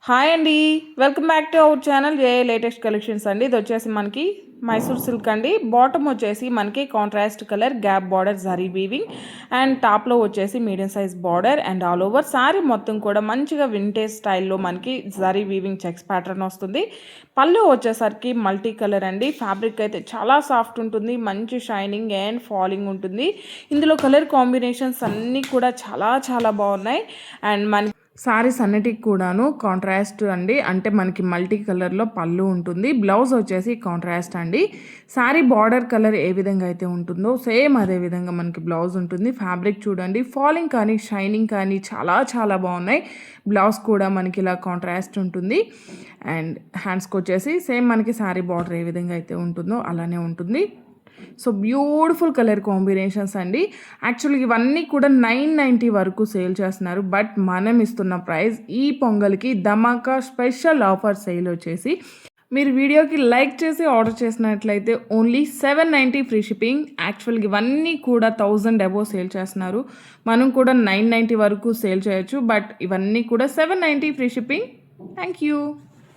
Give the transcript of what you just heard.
Hi అండి. Welcome back to our channel A latest collections అండి. ఇది వచ్చేసి మనకి మైసూర్ సిల్క్ అండి. బాటమ్ వచ్చేసి మనకి contrast colour gap border zari weaving and టాప్లో వచ్చేసి medium size border and all over sari మొత్తం కూడా మంచిగా వింటేజ్ స్టైల్లో మనకి జరీ వీవింగ్ చెక్స్ ప్యాటర్న్ వస్తుంది. పళ్ళు వచ్చేసరికి మల్టీ కలర్ అండి. ఫ్యాబ్రిక్ అయితే చాలా సాఫ్ట్ ఉంటుంది, మంచి షైనింగ్ అండ్ ఫాలింగ్ ఉంటుంది. ఇందులో కలర్ కాంబినేషన్స్ అన్నీ కూడా చాలా చాలా బాగున్నాయి. అండ్ మనకి సారీస్ అన్నిటికి కూడాను కాంట్రాస్ట్ అండి. అంటే మనకి మల్టీ కలర్లో పళ్ళు ఉంటుంది. బ్లౌజ్ వచ్చేసి కాంట్రాస్ట్ అండి. సారీ బార్డర్ కలర్ ఏ విధంగా అయితే ఉంటుందో సేమ్ అదే విధంగా మనకి బ్లౌజ్ ఉంటుంది. ఫ్యాబ్రిక్ చూడండి, ఫాలింగ్ కానీ షైనింగ్ కానీ చాలా చాలా బాగున్నాయి. బ్లౌజ్ కూడా మనకి ఇలా కాంట్రాస్ట్ ఉంటుంది. అండ్ హ్యాండ్స్కి వచ్చేసి సేమ్ మనకి సారీ బార్డర్ ఏ విధంగా అయితే ఉంటుందో అలానే ఉంటుంది. సో బ్యూటిఫుల్ కలర్ కాంబినేషన్స్ అండి. యాక్చువల్గా ఇవన్నీ కూడా 990 వరకు సేల్ చేస్తున్నారు. బట్ మనం ఇస్తున్న ప్రైస్ ఈ పొంగల్కి ధమాకా స్పెషల్ ఆఫర్ సేల్ వచ్చేసి మీరు వీడియోకి లైక్ చేసి ఆర్డర్ చేసినట్లయితే ఓన్లీ 790 ఫ్రీ షిప్పింగ్. యాక్చువల్గా ఇవన్నీ కూడా 1000 అబోవ్ సేల్ చేస్తున్నారు. మనం కూడా 990 వరకు సేల్ చేయొచ్చు. బట్ ఇవన్నీ కూడా 790 ఫ్రీ షిప్పింగ్. Thank you.